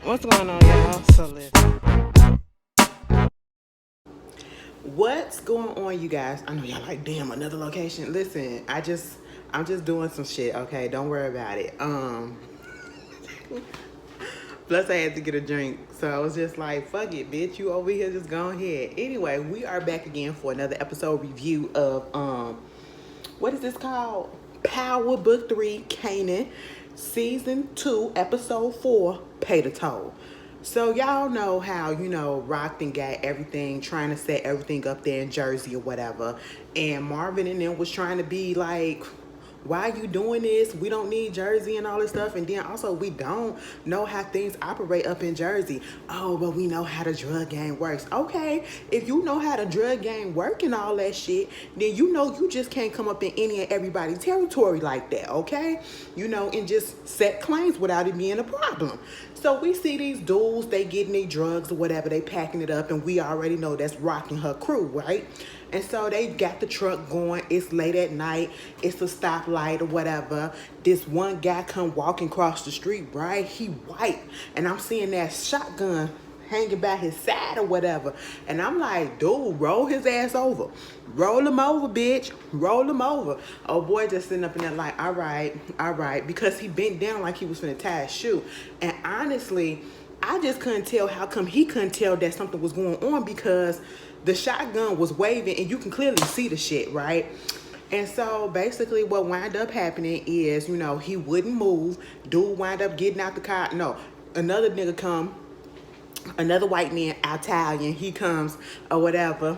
What's going on, y'all? So listen. What's going on, you guys? I know y'all like, damn, another location. Listen, I'm just doing some shit, okay? Don't worry about it. Plus I had to get a drink. So I was just like, fuck it, bitch. You over here, just go ahead. Anyway, we are back again for another episode review of what is this called? Power Book 3, Kanan, Season 2, Episode 4, Pay the Toll. So y'all know how, Rock and got everything, trying to set everything up there in Jersey or whatever. And Marvin and them was trying to be like, why are you doing this? We don't need Jersey and all this stuff. And then also we don't know how things operate up in Jersey. Oh, but we know how the drug game works. Okay, if you know how the drug game work and all that shit, then you know you just can't come up in any and everybody's territory like that, okay? And just set claims without it being a problem. So we see these dudes, they getting their drugs or whatever, they packing it up, and we already know that's Rocking her crew, right? And so they got the truck going. It's late at night. It's a stoplight or whatever. This one guy come walking across the street, right? He white. And I'm seeing that shotgun hanging by his side or whatever. And I'm like, dude, roll his ass over. Roll him over, bitch. Roll him over. Oh, boy, just sitting up in there like, all right. Because he bent down like he was finna tie his shoe. And honestly, I just couldn't tell how come he couldn't tell that something was going on, because the shotgun was waving and you can clearly see the shit, right? And so basically what wound up happening is, he wouldn't move. Dude wound up getting out the car. No, another nigga come, another white man, Italian, he comes or whatever.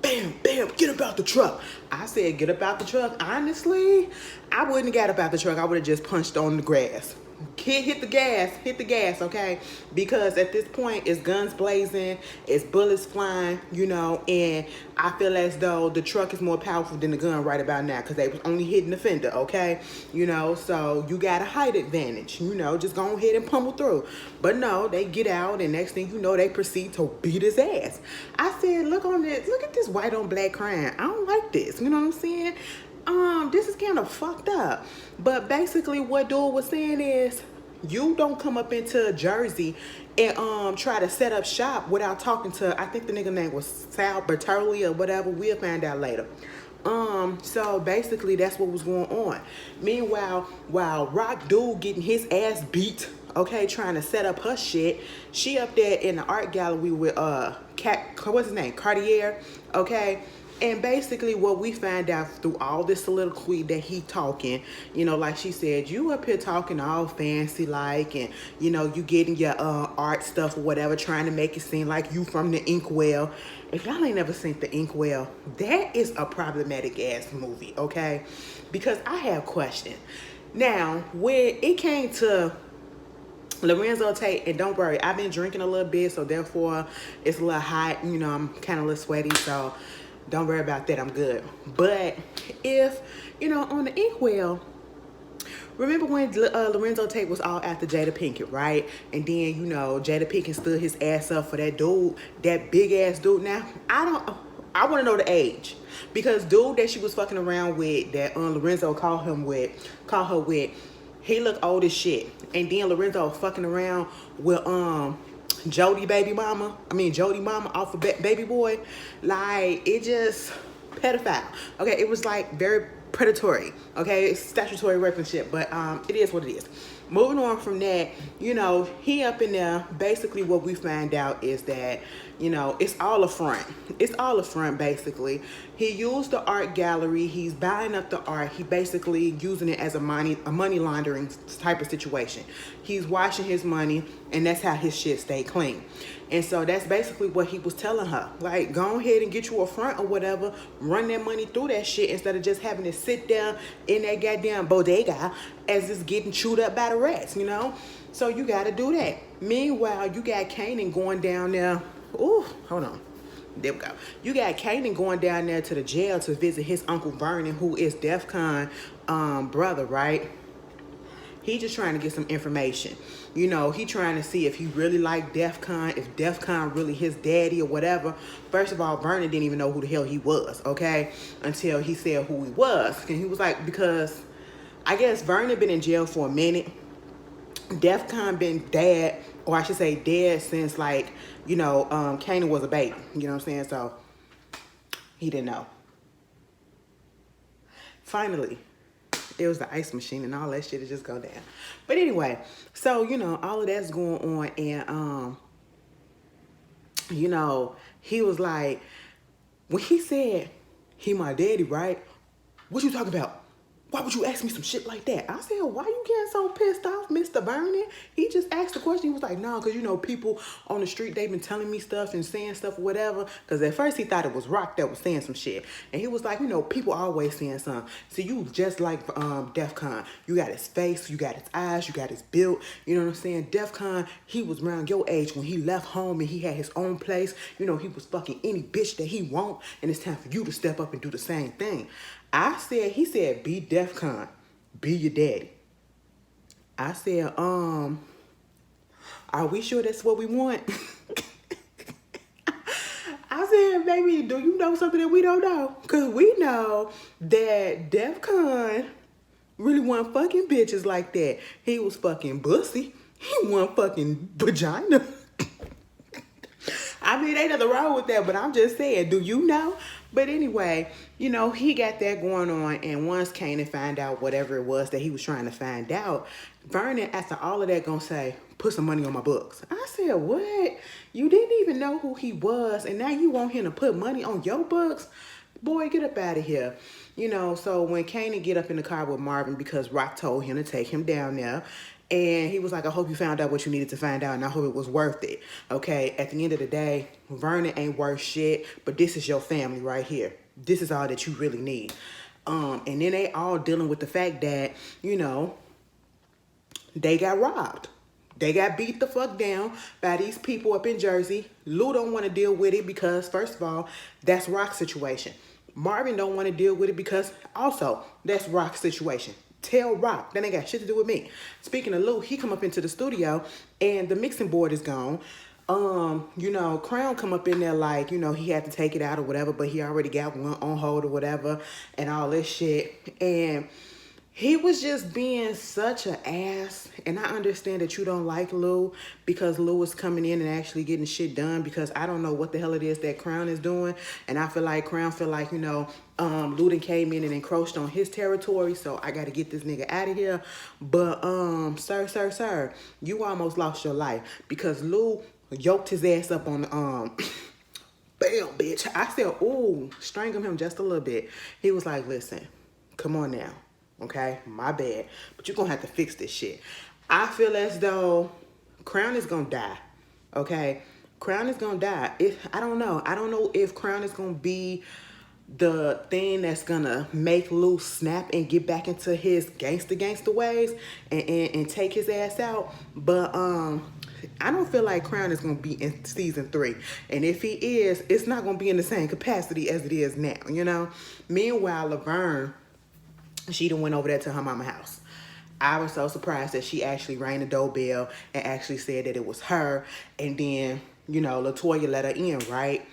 Bam, bam, get up out the truck. I said, get up out the truck. Honestly, I wouldn't have got up out the truck. I would have just punched on the grass. Kid, hit the gas, okay? Because at this point, it's guns blazing, it's bullets flying, and I feel as though the truck is more powerful than the gun right about now, because they was only hitting the fender, okay? So you got a height advantage, just go ahead and pummel through. But no, they get out, and next thing you know, they proceed to beat his ass. I said, look at this white on black crime. I don't like this, you know what I'm saying? This is kind of fucked up. But basically what dude was saying is, you don't come up into Jersey and try to set up shop without talking to, I think the nigga name was Sal Bertoli or whatever. We'll find out later. So basically that's what was going on. Meanwhile, while Rock dude getting his ass beat, okay, trying to set up her shit, she up there in the art gallery with what's his name? Cartier, okay? And basically what we find out through all this soliloquy that he talking, like she said, you up here talking all fancy like, and you getting your art stuff or whatever, trying to make it seem like you from the Inkwell. If y'all ain't never seen the Inkwell, that is a problematic ass movie, okay? Because I have questions. Now, when it came to Lorenzo Tate, and don't worry, I've been drinking a little bit, so therefore it's a little hot, I'm kind of a little sweaty, so don't worry about that, I'm good. But if, on the Inkwell, remember when Lorenzo Tate was all after Jada Pinkett, right? And then, Jada Pinkett stood his ass up for that dude, that big ass dude. Now, I want to know the age. Because dude that she was fucking around with, that Lorenzo called her with, he looked old as shit. And then Lorenzo fucking around with Jody mama off of Baby Boy. Like, it just pedophile. Okay, it was like very predatory. Okay, it's statutory rape and shit, but it is what it is. Moving on from that, he up in there. Basically what we find out is that, it's all a front. It's all a front, basically. He used the art gallery. He's buying up the art. He basically using it as a money laundering type of situation. He's washing his money, and that's how his shit stay clean. And so that's basically what he was telling her. Like, go ahead and get you a front or whatever. Run that money through that shit instead of just having to sit down in that goddamn bodega as it's getting chewed up by the rats, So you got to do that. Meanwhile, you got Kanan going down there. Ooh, hold on. There we go. You got Kanan going down there to the jail to visit his Uncle Vernon, who is DEFCON brother, right? He just trying to get some information. He trying to see if he really like DEFCON, if DEFCON really his daddy or whatever. First of all, Vernon didn't even know who the hell he was, okay? Until he said who he was. And he was like, because I guess Vernon been in jail for a minute. DEFCON been dead, or I should say dead since like, Kanan was a baby. You know what I'm saying? So he didn't know. Finally, it was the ice machine and all that shit to just go down. But anyway, so all of that's going on, and he was like, when he said he my daddy, right? What you talking about? Why would you ask me some shit like that? I said, why you getting so pissed off, Mr. Vernon? He just asked the question. He was like, no, because, people on the street, they've been telling me stuff and saying stuff or whatever. Because at first he thought it was Rock that was saying some shit. And he was like, people always saying something. So you just like DEFCON. You got his face, you got his eyes, you got his build. You know what I'm saying? DEFCON, he was around your age when he left home and he had his own place. He was fucking any bitch that he want. And it's time for you to step up and do the same thing. He said, be DEFCON, be your daddy. I said, are we sure that's what we want? I said, baby, do you know something that we don't know? Because we know that DEFCON really wasn't fucking bitches like that. He was fucking bussy. He wasn't fucking vagina. I mean, ain't nothing wrong with that, but I'm just saying, do you know? But anyway, he got that going on, and once Kanan found out whatever it was that he was trying to find out, Vernon, after all of that, gonna say, put some money on my books. I said, what? You didn't even know who he was, and now you want him to put money on your books? Boy, get up out of here. So when Kanan get up in the car with Marvin, because Rock told him to take him down there, and he was like, I hope you found out what you needed to find out, and I hope it was worth it. Okay, at the end of the day, Vernon ain't worth shit, but this is your family right here. This is all that you really need. And then they all dealing with the fact that, they got robbed. They got beat the fuck down by these people up in Jersey. Lou don't want to deal with it because, first of all, that's Rock's situation. Marvin don't want to deal with it because, also, that's Rock's situation. Tell Rock. That ain't got shit to do with me. Speaking of Lou, he come up into the studio and the mixing board is gone. Crown come up in there like, he had to take it out or whatever, but he already got one on hold or whatever and all this shit. And he was just being such an ass. And I understand that you don't like Lou because Lou is coming in and actually getting shit done, because I don't know what the hell it is that Crown is doing. And I feel like Crown feel like, Lou done came in and encroached on his territory, so I got to get this nigga out of here. But, sir, you almost lost your life because Lou yoked his ass up on the, bam, bitch. I said, ooh, strangle him just a little bit. He was like, listen, come on now. Okay, my bad. But you're going to have to fix this shit. I feel as though Crown is going to die. Okay, Crown is going to die. I don't know. I don't know if Crown is going to be the thing that's going to make Lou snap and get back into his gangster ways and take his ass out. But I don't feel like Crown is going to be in season 3. And if he is, it's not going to be in the same capacity as it is now, Meanwhile, Laverne, she done went over there to her mama's house. I was so surprised that she actually rang the doorbell and actually said that it was her. And then, LaToya let her in, right?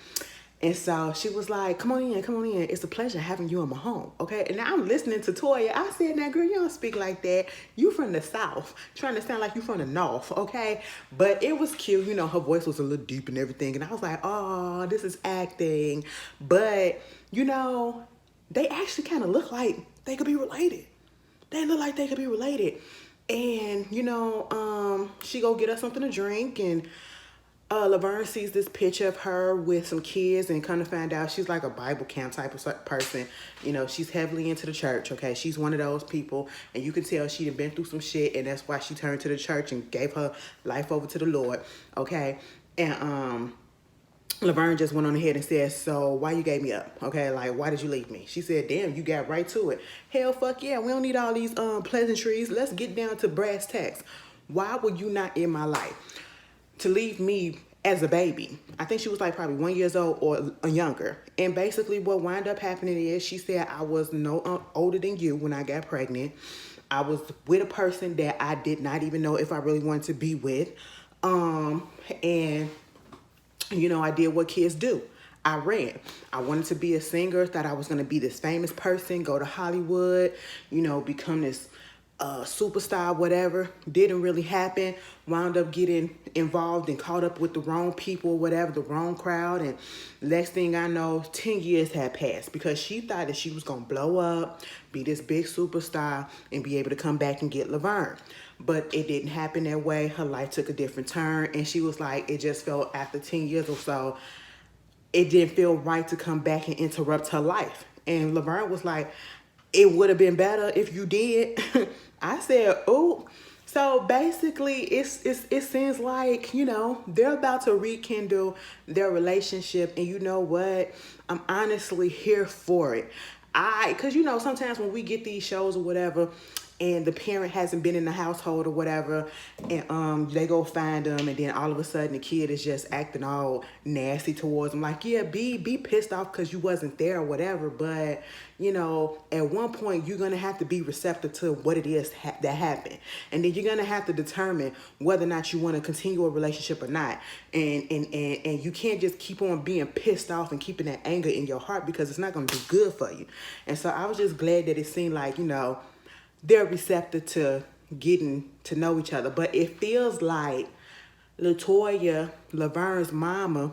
And so she was like, come on in. It's a pleasure having you in my home, okay? And now I'm listening to Toya. I said, now, girl, you don't speak like that. You from the South, trying to sound like you from the North, okay? But it was cute. Her voice was a little deep and everything. And I was like, oh, this is acting. But, they actually kind of look like they could be related. They look like they could be related. And, she go get us something to drink, and Laverne sees this picture of her with some kids and kind of find out she's like a Bible camp type of person. She's heavily into the church, okay? She's one of those people, and you can tell she had been through some shit, and that's why she turned to the church and gave her life over to the Lord, okay? And Laverne just went on ahead and said, so why you gave me up? Okay, like, why did you leave me? She said, damn, you got right to it. Hell, fuck yeah, we don't need all these pleasantries. Let's get down to brass tacks. Why were you not in my life to leave me as a baby? I think she was like probably 1 year old or younger. And basically what wound up happening is she said, I was no older than you when I got pregnant. I was with a person that I did not even know if I really wanted to be with. And I did what kids do. I ran. I wanted to be a singer, thought I was going to be this famous person, go to Hollywood, become this superstar, whatever, didn't really happen. Wound up getting involved and caught up with the wrong people, whatever, the wrong crowd. And next thing I know, 10 years had passed because she thought that she was going to blow up, be this big superstar, and be able to come back and get Laverne. But it didn't happen that way. Her life took a different turn. And she was like, it just felt after 10 years or so, it didn't feel right to come back and interrupt her life. And Laverne was like, it would have been better if you did. I said, oh. So basically, it seems like, you know, they're about to rekindle their relationship. And you know what? I'm honestly here for it. Because, you know, sometimes when we get these shows or whatever, and the parent hasn't been in the household or whatever, and they go find them, and then all of a sudden the kid is just acting all nasty towards them. Like, yeah, be pissed off because you wasn't there or whatever, but, you know, at one point you're going to have to be receptive to what it is that happened. And then you're going to have to determine whether or not you want to continue a relationship or not. And you can't just keep on being pissed off and keeping that anger in your heart because it's not going to be good for you. And so I was just glad that it seemed like, you know, they're receptive to getting to know each other. But it feels like LaToya, Laverne's mama,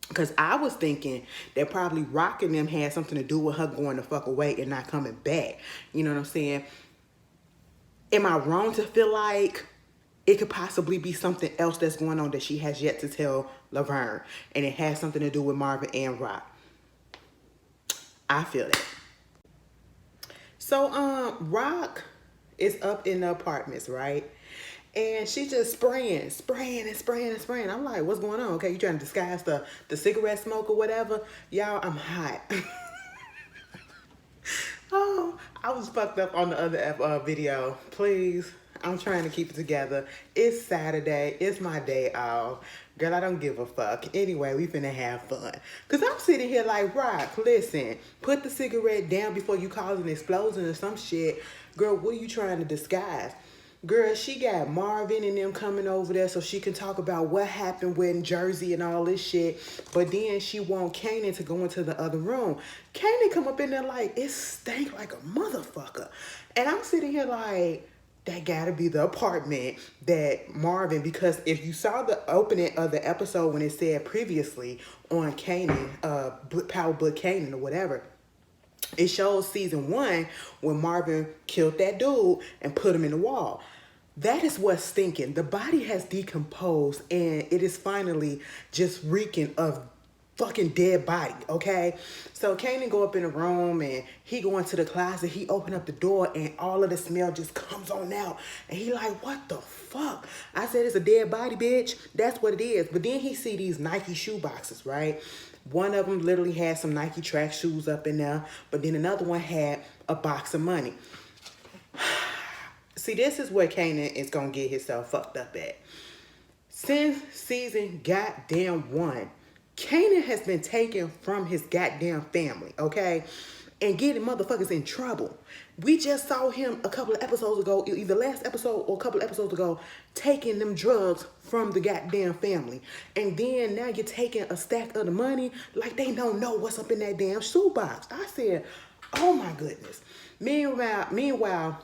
because I was thinking that probably rocking them had something to do with her going the fuck away and not coming back. You know what I'm saying? Am I wrong to feel like it could possibly be something else that's going on that she has yet to tell Laverne, and it has something to do with Marvin and Rock? I feel that. So, Rock is up in the apartments, right? And she just spraying. I'm like, what's going on? Okay, you trying to disguise the cigarette smoke or whatever? Y'all, I'm hot. Oh, I was fucked up on the other video. Please, I'm trying to keep it together. It's Saturday. It's my day off. Girl, I don't give a fuck. Anyway, we finna have fun. Because I'm sitting here like, Rock, listen, put the cigarette down before you cause an explosion or some shit. Girl, what are you trying to disguise? Girl, she got Marvin and them coming over there so she can talk about what happened with Jersey and all this shit. But then she want Kanan to go into the other room. Kanan come up in there like, it stank like a motherfucker. And I'm sitting here like, that gotta be the apartment that Marvin, because if you saw the opening of the episode when it said previously on Kanan, Power Book Kanan or whatever, it shows season 1 when Marvin killed that dude and put him in the wall. That is what's stinking. The body has decomposed and it is finally just reeking of fucking dead body, okay? So Kanan go up in the room and he go into the closet. He open up the door and all of the smell just comes on out. And he like, what the fuck? I said, it's a dead body, bitch. That's what it is. But then he see these Nike shoe boxes, right? One of them literally had some Nike track shoes up in there. But then another one had a box of money. See, this is where Kanan is going to get himself fucked up at. Since season goddamn 1, Kanan has been taken from his goddamn family, okay? And getting motherfuckers in trouble. We just saw him a couple of episodes ago, either last episode or a couple of episodes ago, taking them drugs from the goddamn family. And then now you're taking a stack of the money like they don't know what's up in that damn shoebox. I said, oh my goodness. Meanwhile,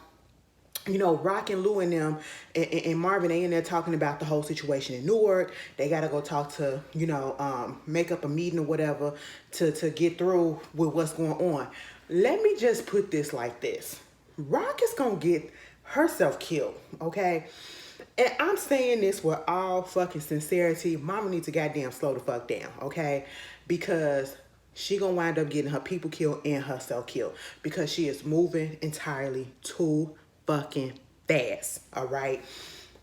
you know, Rock and Lou and them and Marvin, they in there talking about the whole situation in Newark. They got to go talk to, you know, make up a meeting or whatever to get through with what's going on. Let me just put this like this. Rock is going to get herself killed, okay? And I'm saying this with all fucking sincerity. Mama needs to goddamn slow the fuck down, okay? Because she gonna wind up getting her people killed and herself killed because she is moving entirely too fucking fast, all right?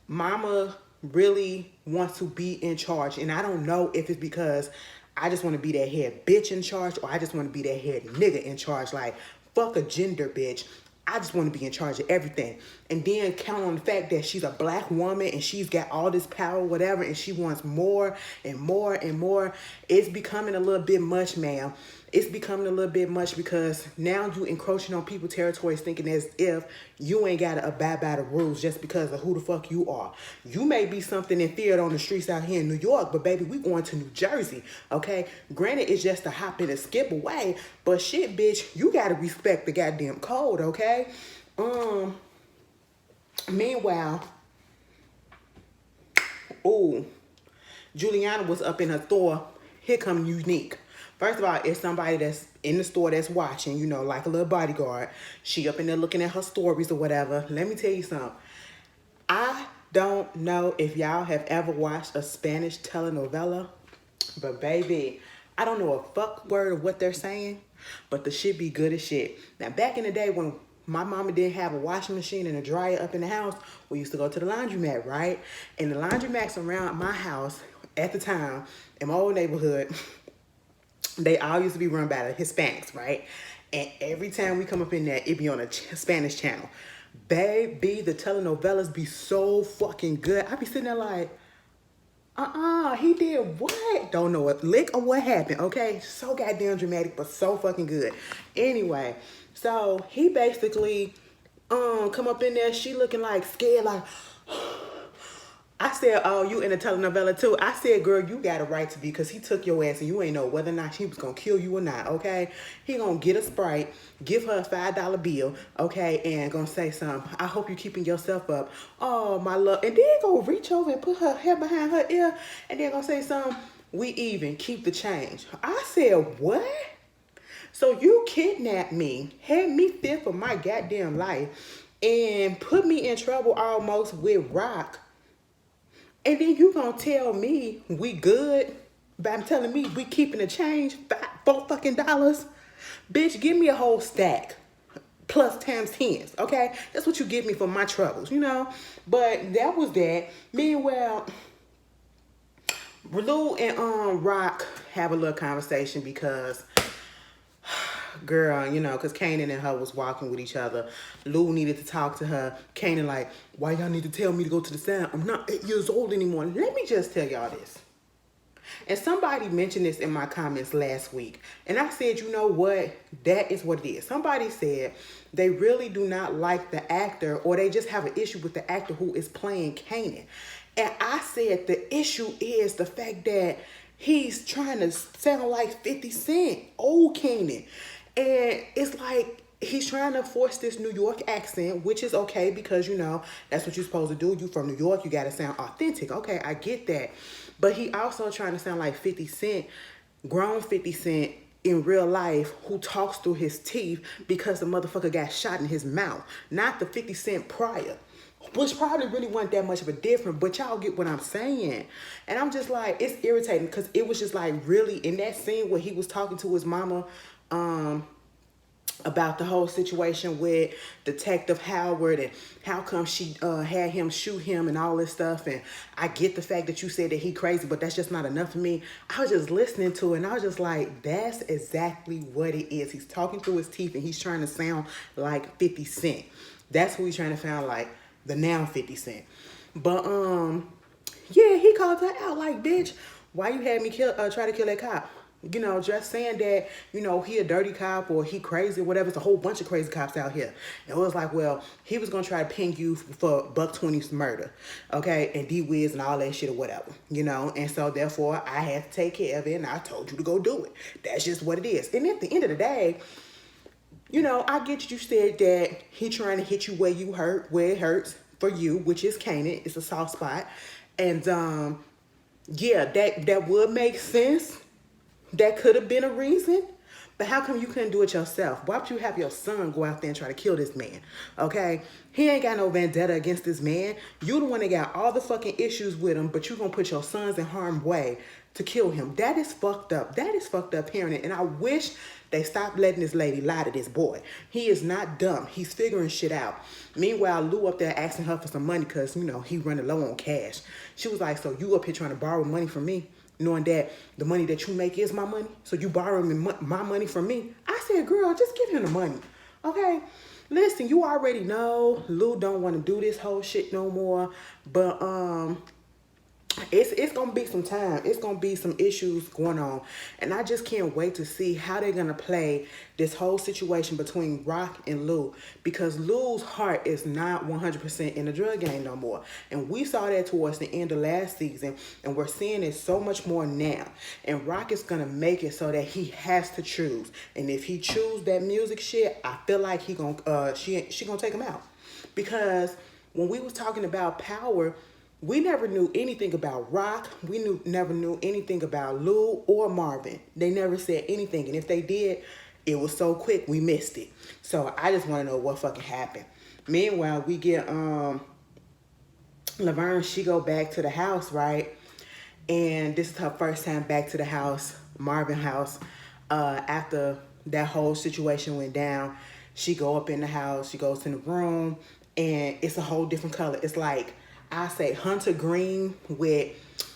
Mama really wants to be in charge, and I don't know if it's because I just want to be that head bitch in charge or I just want to be that head nigga in charge. Like, fuck a gender, bitch. I just want to be in charge of everything. And then count on the fact that she's a black woman and she's got all this power, whatever, and she wants more and more and more. It's becoming a little bit much, ma'am. It's becoming a little bit much because now you encroaching on people's territories thinking as if you ain't got to abide by the rules just because of who the fuck you are. You may be something and feared on the streets out here in New York, but baby, we going to New Jersey, okay? Granted, it's just a hop and a skip away, but shit, bitch, you got to respect the goddamn code, okay? Meanwhile, ooh, Juliana was up in her store. Here come Unique. First of all, it's somebody that's in the store that's watching, you know, like a little bodyguard. She up in there looking at her stories or whatever. Let me tell you something. I don't know if y'all have ever watched a Spanish telenovela, but baby, I don't know a fuck word of what they're saying, but the shit be good as shit. Now, back in the day when my mama didn't have a washing machine and a dryer up in the house, we used to go to the laundromat, right? And the laundromats around my house at the time, in my old neighborhood, they all used to be run by the Hispanics, right? And every time we come up in there, it be on a Spanish channel. Baby, the telenovelas be so fucking good. I be sitting there like, he did what? Don't know a lick of what happened, okay? So goddamn dramatic, but so fucking good. Anyway, so he basically come up in there, she looking like scared, like, I said, oh, you in a telenovela too? I said, girl, you got a right to be, because he took your ass and you ain't know whether or not he was going to kill you or not, okay? He going to get a Sprite, give her a $5 bill, okay, and going to say something. I hope you keeping yourself up. Oh, my love. And then going to reach over and put her hair behind her ear and then going to say something. We even, keep the change. I said, what? So you kidnapped me, had me fear for my goddamn life, and put me in trouble almost with Rock. And then you gonna tell me we good by telling me we keeping the change, $4 fucking. Bitch, give me a whole stack. Plus times 10s, okay? That's what you give me for my troubles, you know? But that was that. Meanwhile, Lou and Rock have a little conversation because, girl, you know, because Kanan and her was walking with each other. Lou needed to talk to her. Kanan like, why y'all need to tell me to go to the sound? I'm not 8 years old anymore. Let me just tell y'all this. And somebody mentioned this in my comments last week. And I said, you know what? That is what it is. Somebody said they really do not like the actor, or they just have an issue with the actor who is playing Kanan. And I said the issue is the fact that he's trying to sound like 50 Cent, old Kanan. And it's like he's trying to force this New York accent, which is okay because, you know, that's what you're supposed to do. You from New York, you got to sound authentic. Okay, I get that. But he also trying to sound like 50 Cent, grown 50 Cent in real life, who talks through his teeth because the motherfucker got shot in his mouth. Not the 50 Cent prior, which probably really wasn't that much of a difference, but y'all get what I'm saying. And I'm just like, it's irritating because it was just like really in that scene where he was talking to his mama, about the whole situation with Detective Howard and how come she had him shoot him and all this stuff. And I get the fact that you said that he crazy, but that's just not enough for me. I was just listening to it and I was just like, that's exactly what it is. He's talking through his teeth and he's trying to sound like 50 Cent. That's who he's trying to sound like, the now 50 Cent. But yeah, he called her out like, bitch, why you had me try to kill that cop? You know, just saying that, you know, he a dirty cop or he crazy or whatever. It's a whole bunch of crazy cops out here. And it was like, well, he was going to try to ping you for $120's murder, okay, and D-Wiz and all that shit or whatever, you know. And so, therefore, I had to take care of it and I told you to go do it. That's just what it is. And at the end of the day, you know, I get you said that he trying to hit you where you hurt, where it hurts for you, which is Kanan. It's a soft spot. And, yeah, that would make sense. That could have been a reason, but how come you couldn't do it yourself? Why would you have your son go out there and try to kill this man? Okay? He ain't got no vendetta against this man. You the one that got all the fucking issues with him, but you gonna put your sons in harm's way to kill him. That is fucked up. That is fucked up parenting. And I wish they stopped letting this lady lie to this boy. He is not dumb. He's figuring shit out. Meanwhile, Lou up there asking her for some money because, you know, he running low on cash. She was like, so you up here trying to borrow money from me? Knowing that the money that you make is my money, so you borrowing my money from me. I said, girl, just give him the money, okay? Listen, you already know Lou don't want to do this whole shit no more, but it's gonna be some time. It's gonna be some issues going on, and I just can't wait to see how they're gonna play this whole situation between Rock and Lou, because Lou's heart is not 100% in the drug game no more, and we saw that towards the end of last season, and we're seeing it so much more now. And Rock is gonna make it so that he has to choose, and if he choose that music shit, I feel like she gonna take him out, because when we was talking about power, we never knew anything about Rock. We never knew anything about Lou or Marvin. They never said anything. And if they did, it was so quick, we missed it. So I just want to know what fucking happened. Meanwhile, we get Laverne, she go back to the house, right? And this is her first time back to the house, Marvin house, after that whole situation went down. She go up in the house, she goes in the room, and it's a whole different color. It's like, I say hunter green with,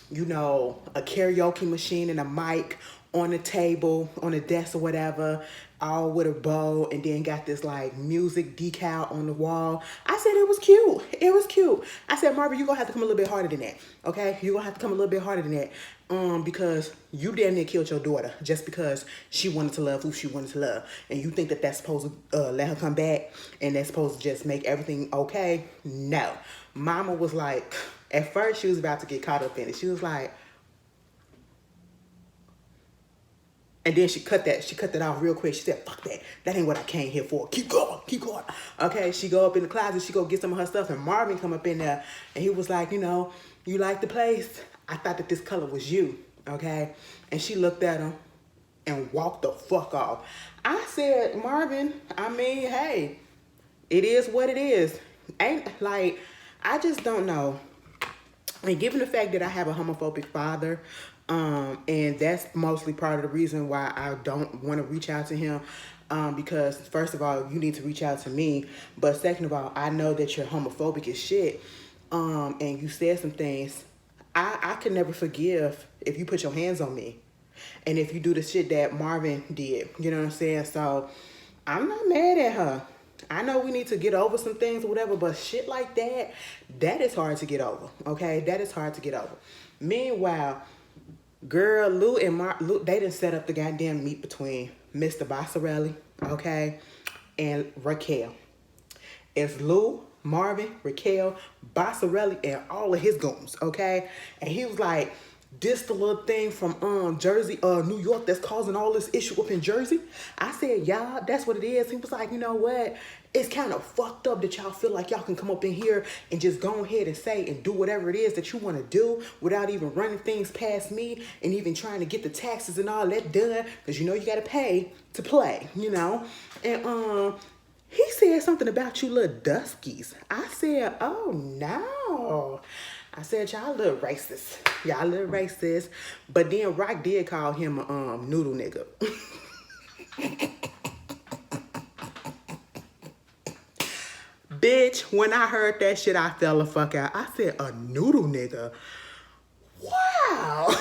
you know, a karaoke machine and a mic on the table, on the desk or whatever, all with a bow, and then got this like music decal on the wall. I said it was cute. It was cute. I said, Marvin, you're gonna have to come a little bit harder than that. Okay? You're gonna have to come a little bit harder than that. Because you damn near killed your daughter just because she wanted to love who she wanted to love. And you think that that's supposed to let her come back and that's supposed to just make everything okay? No. Mama was like, at first she was about to get caught up in it. She was like, and then she cut that off real quick. She said, fuck that. That ain't what I came here for. Keep going, keep going. Okay, she go up in the closet, she go get some of her stuff, and Marvin come up in there, and he was like, you know, you like the place? I thought that this color was you, okay? And she looked at him and walked the fuck off. I said, Marvin, I mean, hey, it is what it is. Ain't, like, I just don't know. And given the fact that I have a homophobic father, and that's mostly part of the reason why I don't want to reach out to him, because first of all, you need to reach out to me, but second of all, I know that you're homophobic as shit, and you said some things. I can never forgive if you put your hands on me, and if you do the shit that Marvin did, you know what I'm saying? So I'm not mad at her. I know we need to get over some things or whatever, but shit like that, that is hard to get over, okay? That is hard to get over. Meanwhile, girl, Lou and Lou, they didn't set up the goddamn meet between Mr. Bossarelli, okay, and Raquel. It's Lou, Marvin, Raquel, Bossarelli, and all of his goons, okay? And he was like, this the little thing from Jersey, New York that's causing all this issue up in Jersey. I said, y'all, that's what it is. He was like, you know what? It's kind of fucked up that y'all feel like y'all can come up in here and just go ahead and say and do whatever it is that you want to do without even running things past me and even trying to get the taxes and all that done, because you know you got to pay to play, you know? And he said something about you little Duskies. I said, oh no. I said, y'all little racist. Y'all little racist. But then Rock did call him a noodle nigga. Bitch, when I heard that shit, I fell the fuck out. I said, a noodle nigga? Wow.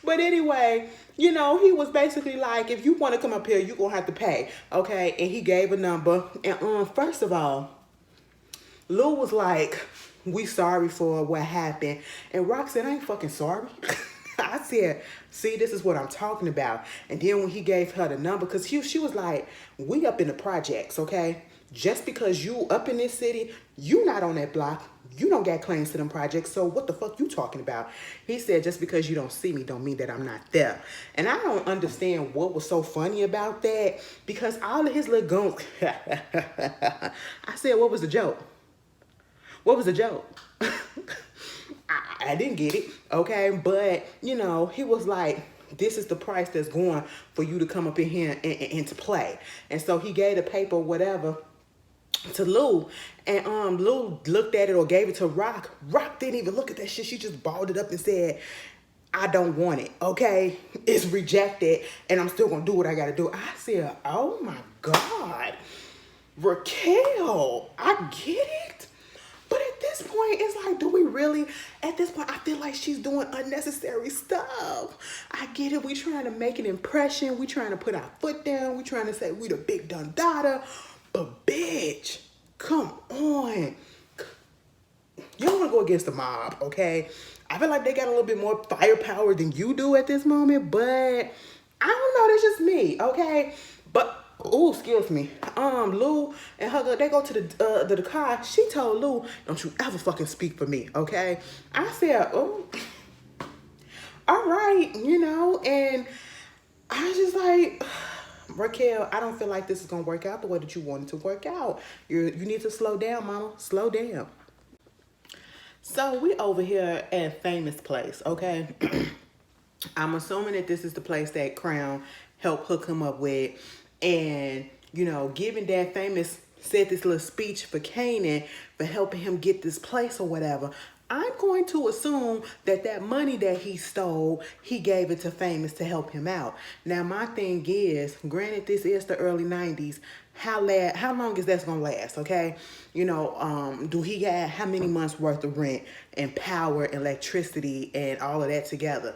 But anyway, you know, he was basically like, if you want to come up here, you're going to have to pay. Okay? And he gave a number. And first of all, Lou was like, we sorry for what happened. And Rock said, I ain't fucking sorry. I said, see, this is what I'm talking about. And then when he gave her the number, because she was like, we up in the projects, okay? Just because you up in this city, you not on that block. You don't got claims to them projects, so what the fuck you talking about? He said, just because you don't see me don't mean that I'm not there. And I don't understand what was so funny about that, because all of his little goons... I said, what was the joke? What was the joke? I didn't get it, okay? But, you know, he was like, this is the price that's going for you to come up in here and to play. And so he gave the paper, whatever, to Lou, and Lou looked at it or gave it to Rock. Rock didn't even look at that shit. She just balled it up and said, I don't want it, okay? It's rejected, and I'm still gonna do what I gotta do. I said, oh my God, Raquel, I get it. But at this point, it's like, do we really, at this point, I feel like she's doing unnecessary stuff. I get it, we trying to make an impression, we trying to put our foot down, we trying to say we the big dumb daughter. But bitch, come on. You don't want to go against the mob, okay? I feel like they got a little bit more firepower than you do at this moment, but I don't know, that's just me, okay? But, ooh, excuse me. Lou and her, they go to the car. She told Lou, don't you ever fucking speak for me, okay? I said, oh, all right, you know, and I was just like... Raquel, I don't feel like this is gonna work out the way that you want it to work out. You need to slow down, mama. Slow down. So we over here at Famous Place, okay? I'm assuming that this is the place that Crown helped hook him up with. And, given that Famous said this little speech for Kanan for helping him get this place or whatever, I'm going to assume that money that he stole, he gave it to Famous to help him out. Now, my thing is, granted, this is the early 90s. How long is that gonna last, okay? Do he got how many months worth of rent and power, electricity, and all of that together?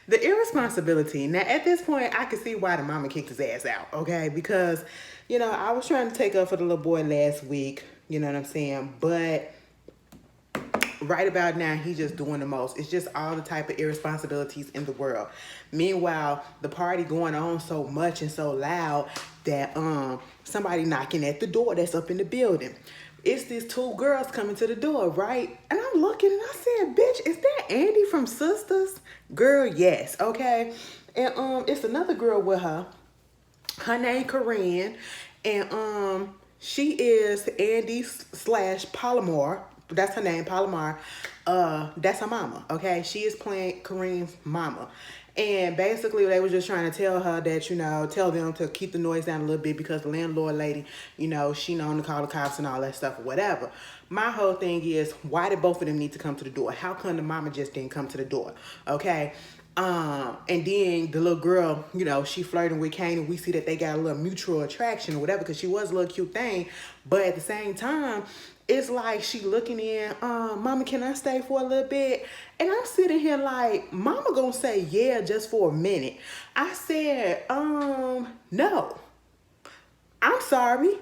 The irresponsibility. Now, at this point, I can see why the mama kicked his ass out, okay? Because, I was trying to take up for the little boy last week, you know what I'm saying? But right about now, he's just doing the most. It's just all the type of irresponsibilities in the world. Meanwhile, the party going on so much and so loud that somebody knocking at the door that's up in the building. It's these two girls coming to the door, right? And I'm looking and I said, bitch, is that Andy from Sisters? Girl, yes, okay. And it's another girl with her. Her name Kanan. And she is Andy slash Palomar. That's her name, Palomar. That's her mama, okay? She is playing Kareem's mama. And basically, they were just trying to tell her that, tell them to keep the noise down a little bit because the landlord lady, she known to call the cops and all that stuff or whatever. My whole thing is, why did both of them need to come to the door? How come the mama just didn't come to the door, okay? And then the little girl, she flirting with Kanan. We see that they got a little mutual attraction or whatever because she was a little cute thing. But at the same time, it's like she looking in, mama, can I stay for a little bit? And I'm sitting here like, mama gonna say yeah just for a minute. I said, no. I'm sorry.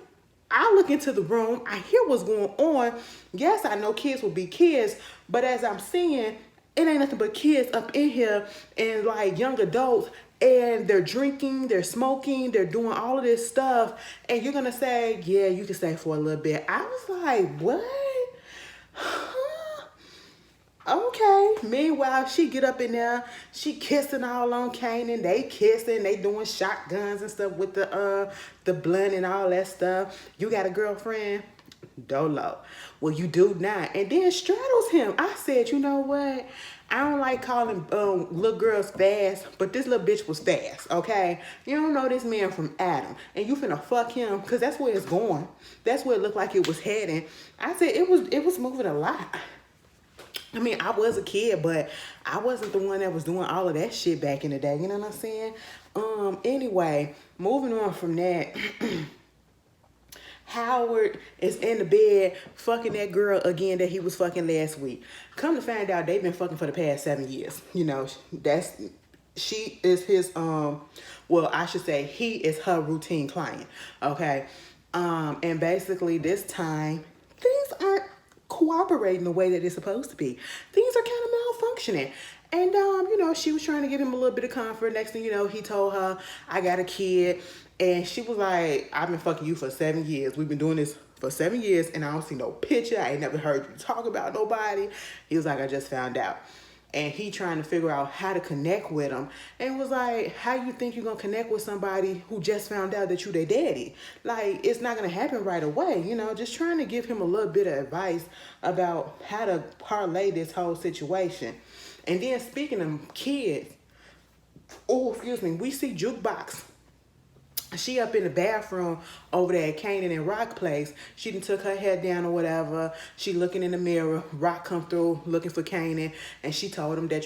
I look into the room. I hear what's going on. Yes, I know kids will be kids. But as I'm seeing, it ain't nothing but kids up in here and like young adults. And they're drinking, they're smoking, they're doing all of this stuff. And you're going to say, yeah, you can stay for a little bit. I was like, what? Huh? Okay. Meanwhile, she get up in there. She kissing all on Kanan. They kissing. They doing shotguns and stuff with the blunt and all that stuff. You got a girlfriend? Dolo. Well, you do not. And then straddles him. I said, you know what? I don't like calling little girls fast, but this little bitch was fast, okay? You don't know this man from Adam, and you finna fuck him, because that's where it's going. That's where it looked like it was heading. I said it was moving a lot. I mean, I was a kid, but I wasn't the one that was doing all of that shit back in the day, you know what I'm saying? Anyway, moving on from that, Howard is in the bed fucking that girl again that he was fucking last week. Come to find out, they've been fucking for the past 7 years. She is his, well, I should say he is her routine client, okay? And basically this time, things aren't cooperating the way that it's supposed to be. Things are kind of malfunctioning. And, she was trying to give him a little bit of comfort. Next thing you know, he told her, I got a kid. And she was like, I've been fucking you for 7 years. We've been doing this for 7 years, and I don't see no picture. I ain't never heard you talk about nobody. He was like, I just found out. And he trying to figure out how to connect with him. And was like, how you think you're going to connect with somebody who just found out that you their daddy? Like, it's not going to happen right away. Just trying to give him a little bit of advice about how to parlay this whole situation. And then speaking of kids, we see Jukebox. She up in the bathroom over there at Kanan and Rock place. She done took her head down or whatever. She looking in the mirror. Rock come through looking for Kanan. And she told him that,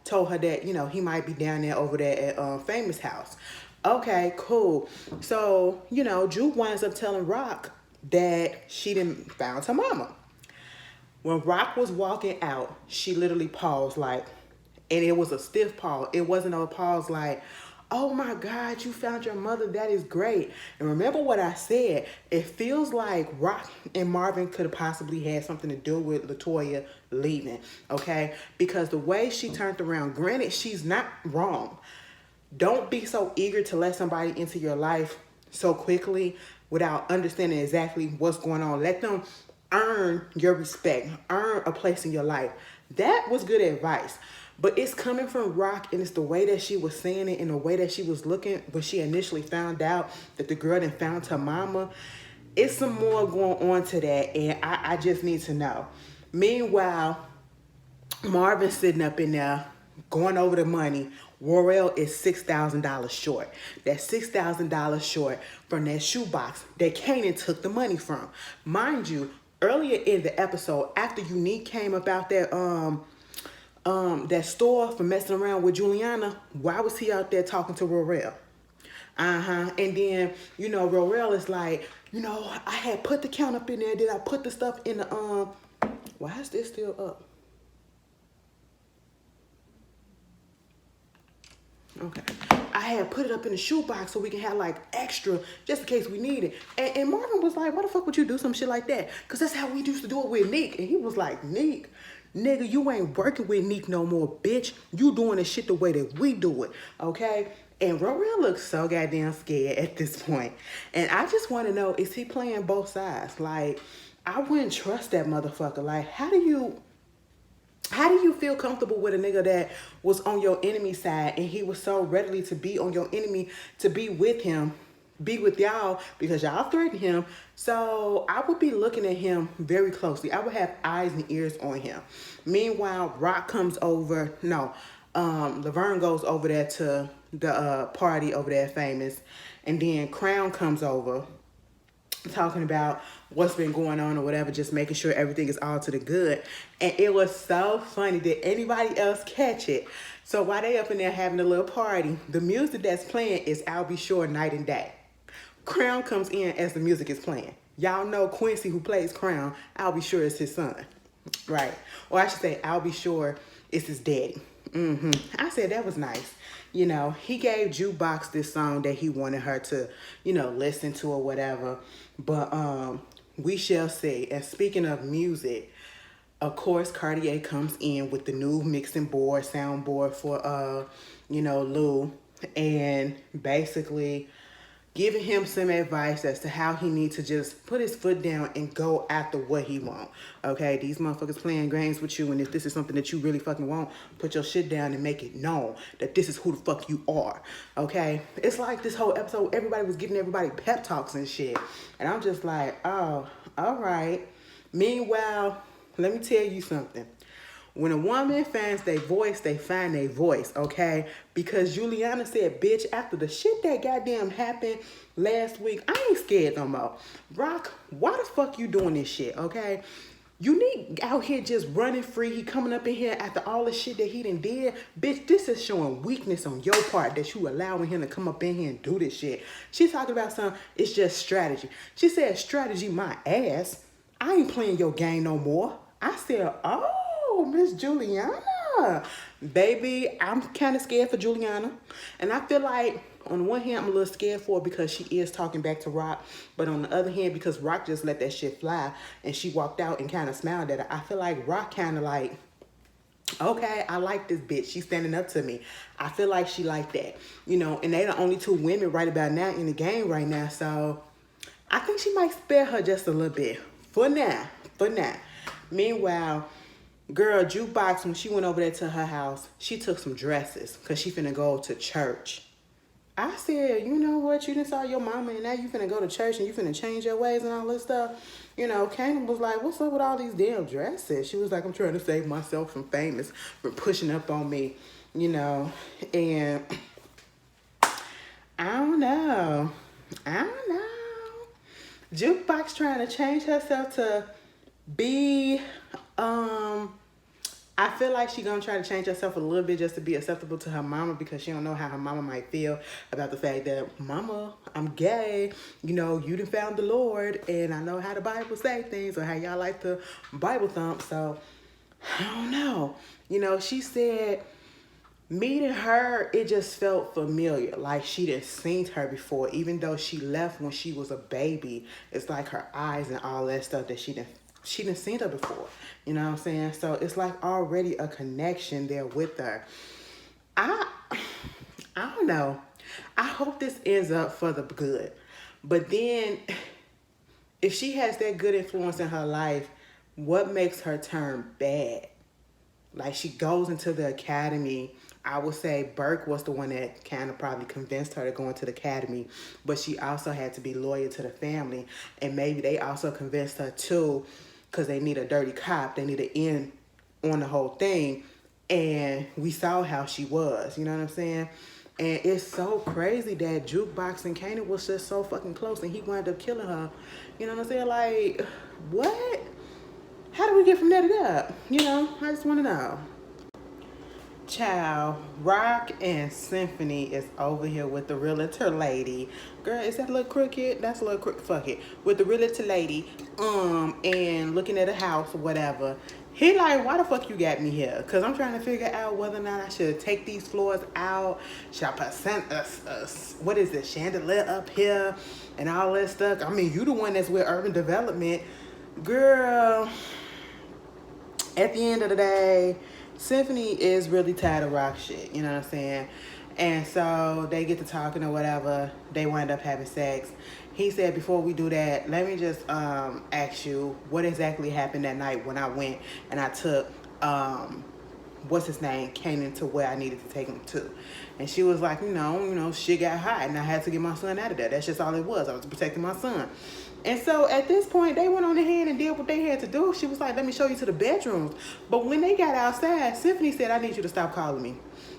told her that, he might be down there over there at Famous house. Okay, cool. So, Juke winds up telling Rock that she done found her mama. When Rock was walking out, she literally paused and it was a stiff pause. It wasn't a pause like, oh my God, you found your mother. That is great. And remember what I said. It feels like Rock and Marvin could have possibly had something to do with LaToya leaving, okay? Because the way she turned around, granted, she's not wrong. Don't be so eager to let somebody into your life so quickly without understanding exactly what's going on. Let them earn your respect, earn a place in your life. That was good advice. But it's coming from Rock, and it's the way that she was saying it and the way that she was looking when she initially found out that the girl done found her mama. It's some more going on to that, and I just need to know. Meanwhile, Marvin's sitting up in there going over the money. Royale is $6,000 short. That's $6,000 short from that shoebox that Kanan took the money from. Mind you, earlier in the episode, after Unique came about that store for messing around with Juliana, why was he out there talking to Royale? And then, Royale is like, I had put the count up in there. Did I put the stuff in the, why is this still up? Okay. I had put it up in the shoebox so we can have like extra just in case we need it. And Marvin was like, why the fuck would you do some shit like that? Because that's how we used to do it with Nick. And he was like, Nick, nigga, you ain't working with Nick no more, bitch. You doing the shit the way that we do it, okay? And Royale looks so goddamn scared at this point. And I just want to know, is he playing both sides? Like, I wouldn't trust that motherfucker. Like, how do you feel comfortable with a nigga that was on your enemy side and he was so readily to be on your enemy, to be with him, be with y'all because y'all threatened him? So I would be looking at him very closely. I would have eyes and ears on him. Meanwhile, Rock comes over. No, Laverne goes over there to the party over there, Famous. And then Crown comes over talking about what's been going on or whatever, just making sure everything is all to the good. And it was so funny. Did anybody else catch it? So while they up in there having a little party, the music that's playing is I'll Be Sure Night and Day. Crown comes in as the music is playing. Y'all know Quincy, who plays Crown, I'll Be Sure is his son. Right. Or I should say, I'll Be Sure is his daddy. I said that was nice. He gave Jukebox this song that he wanted her to, listen to or whatever. But we shall see. And speaking of music, of course, Cartier comes in with the new mixing board, soundboard for, Lou. And basically giving him some advice as to how he needs to just put his foot down and go after what he wants. Okay, these motherfuckers playing games with you, and if this is something that you really fucking want, put your shit down and make it known that this is who the fuck you are. Okay, it's like this whole episode, everybody was giving everybody pep talks and shit, and I'm just like, oh, all right. Meanwhile, let me tell you something. When a woman finds their voice, they find their voice, okay? Because Juliana said, bitch, after the shit that goddamn happened last week, I ain't scared no more. Rock, why the fuck you doing this shit, okay? Unique out here just running free. He coming up in here after all the shit that he done did. Bitch, this is showing weakness on your part that you allowing him to come up in here and do this shit. She's talking about something, it's just strategy. She said, strategy my ass. I ain't playing your game no more. I said, oh, Miss Juliana. Baby, I'm kind of scared for Juliana. And I feel like, on the one hand, I'm a little scared for her because she is talking back to Rock. But on the other hand, because Rock just let that shit fly and she walked out and kind of smiled at her, I feel like Rock kind of like, okay, I like this bitch. She's standing up to me. I feel like she like that. And they the only two women right about now in the game right now. So I think she might spare her just a little bit. For now. Meanwhile, girl, Jukebox, when she went over there to her house, she took some dresses because she finna go to church. I said, you know what? You done saw your mama and now you finna go to church and you finna change your ways and all this stuff. Kanan was like, what's up with all these damn dresses? She was like, I'm trying to save myself from Famous for pushing up on me, and I don't know. Jukebox trying to change herself to be, I feel like she gonna try to change herself a little bit just to be acceptable to her mama because she don't know how her mama might feel about the fact that, mama, I'm gay. You done found the Lord and I know how the Bible say things or how y'all like to Bible thump. So, I don't know. She said, meeting her, it just felt familiar. Like she done seen her before. Even though she left when she was a baby, it's like her eyes and all that stuff that she done seen her before. You know what I'm saying? So it's like already a connection there with her. I don't know. I hope this ends up for the good. But then if she has that good influence in her life, what makes her turn bad? Like, she goes into the academy. I would say Burke was the one that kind of probably convinced her to go into the academy, but she also had to be loyal to the family. And maybe they also convinced her too, because they need a dirty cop. They need an end on the whole thing. And we saw how she was, you know what I'm saying? And it's so crazy that Jukebox and Kanan was just so fucking close and he wound up killing her. You know what I'm saying? Like, what? How do we get from there to that? You know, I just want to know. Child, Rock and Symphony is over here with the realtor lady. Girl, is that a little crooked? That's a little crooked. Fuck it. With the realtor lady, and looking at a house or whatever. He like, why the fuck you got me here? Because I'm trying to figure out whether or not I should take these floors out. Should I put what is it, chandelier up here and all that stuff? I mean, you the one that's with urban development. Girl, at the end of the day, Symphony is really tired of Rock shit, you know what I'm saying? And so they get to talking or whatever. They wind up having sex. He said, before we do that, let me just ask you what exactly happened that night when I went and I took, what's his name, Kanan to where I needed to take him to. And she was like, you know, shit got hot and I had to get my son out of there. That's just all it was. I was protecting my son. And so at this point, they went on ahead and did what they had to do. She was like, let me show you to the bedrooms. But when they got outside, Symphony said, I need you to stop calling me.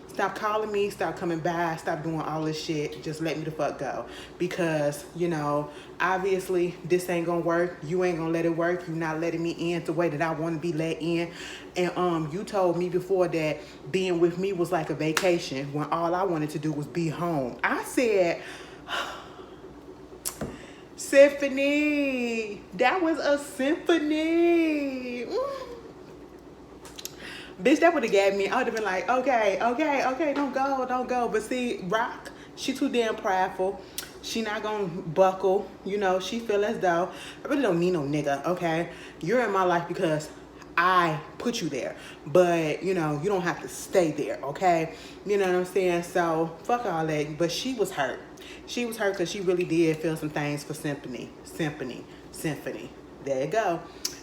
Stop calling me, stop coming by, stop doing all this shit. Just let me the fuck go. Because, you know, obviously this ain't gonna work. You ain't gonna let it work. You're not letting me in the way that I want to be let in. And you told me before that being with me was like a vacation when all I wanted to do was be home. I said, Symphony, that was a symphony. Bitch, that would have got me. I would have been like, okay, don't go. But see, Rock, she too damn prideful. She not gonna buckle. You know, she feel as though, I really don't need no nigga, okay? You're in my life because I put you there. But, you know, you don't have to stay there, okay? You know what I'm saying? So, fuck all that. But she was hurt. She was hurt because she really did feel some things for Symphony. There you go.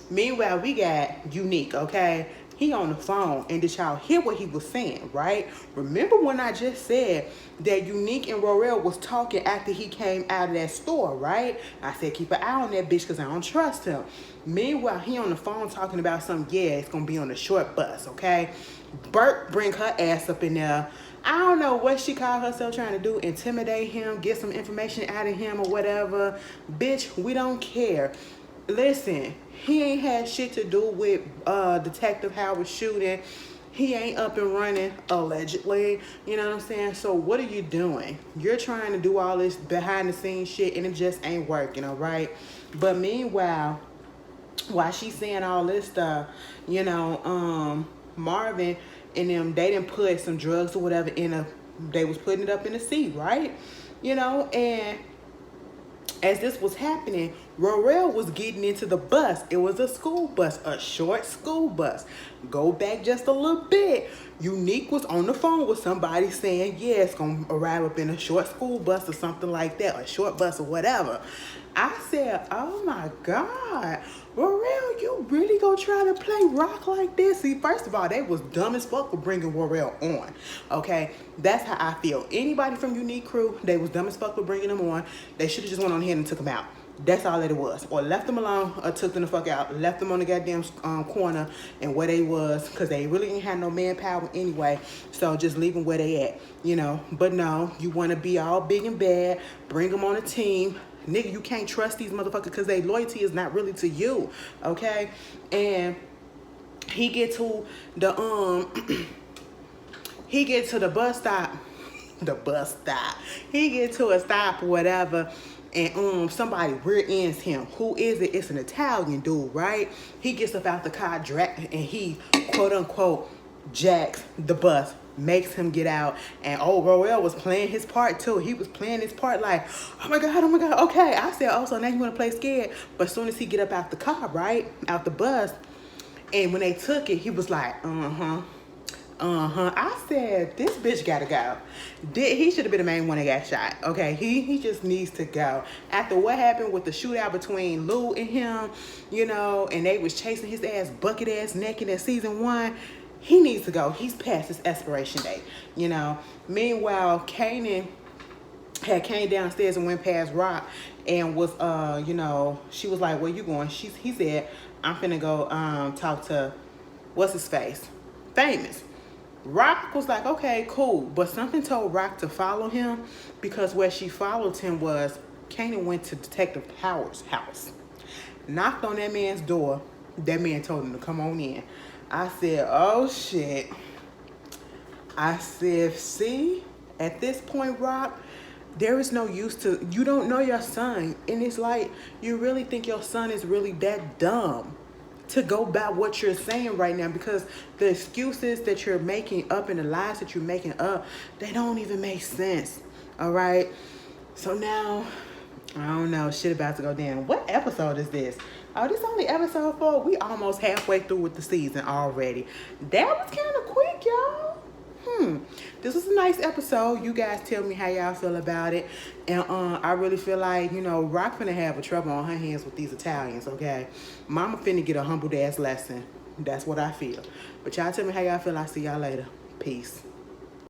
Meanwhile, we got Unique, okay? He on the phone, and did y'all hear what he was saying, right? Remember when I just said that Unique and Rorel was talking after he came out of that store, right? I said, keep an eye on that bitch because I don't trust him. Meanwhile, he on the phone talking about something, yeah, it's going to be on the short bus, okay? Bert bring her ass up in there. I don't know what she called herself trying to do, intimidate him, get some information out of him or whatever. Bitch, we don't care. Listen, he ain't had shit to do with Detective Howard shooting. He ain't up and running, allegedly. You know what I'm saying? So what are you doing? You're trying to do all this behind the scenes shit and it just ain't working, all right? But meanwhile, while she's saying all this stuff, you know, Marvin and them, they didn't put some drugs or whatever they was putting it up in the seat, right? You know, and as this was happening, Rorel was getting into the bus. It was a school bus, a short school bus. Go back just a little bit. Unique was on the phone with somebody saying, yeah, it's going to arrive up in a short school bus or something like that, a short bus or whatever. I said, oh my God, Rorel, you really gonna try to play Rock like this? See, first of all, they was dumb as fuck for bringing Rorel on, okay? That's how I feel. Anybody from Unique Crew, they was dumb as fuck for bringing them on. They should have just went on ahead and took them out. That's all that it was. Or left them alone or took them the fuck out. Left them on the goddamn corner and where they was, because they really ain't had no manpower anyway. So just leave them where they at, you know? But no, you want to be all big and bad, bring them on a team. Nigga, you can't trust these motherfuckers because their loyalty is not really to you, okay? And he get to the he get to the bus stop. He get to a stop or whatever, and somebody rear ends him. Who is it? It's an Italian dude, right? He gets up out the car, and he quote unquote jacks the bus, makes him get out. And Rorel was playing his part too. He was playing his part like, oh my God, okay. I said, oh, so now you want to play scared? But as soon as he get up out the car, right, out the bus, and when they took it, he was like, I said, this bitch gotta go. He should have been the main one that got shot. Okay, he just needs to go. After what happened with the shootout between Lou and him, you know, and they was chasing his ass bucket ass naked in season 1, he needs to go. He's past his expiration date, you know. Meanwhile, Kanan had came downstairs and went past Rock and was, you know, she was like, where you going? He said, I'm finna go talk to, what's his face? Famous. Rock was like, okay, cool. But something told Rock to follow him because where she followed him was Kanan went to Detective Howard's house. Knocked on that man's door. That man told him to come on in. I said, oh shit. I said, see, at this point, Rock, there is no use to, you don't know your son. And it's like, you really think your son is really that dumb to go by what you're saying right now, because the excuses that you're making up and the lies that you're making up, they don't even make sense. All right. So now, I don't know, shit about to go down. What episode is this? Oh, this only episode 4. We almost halfway through with the season already. That was kind of quick, y'all. This was a nice episode. You guys tell me how y'all feel about it. And I really feel like, you know, Rock finna have a trouble on her hands with these Italians, okay? Mama finna get a humbled ass lesson. That's what I feel. But y'all tell me how y'all feel. I'll see y'all later. Peace.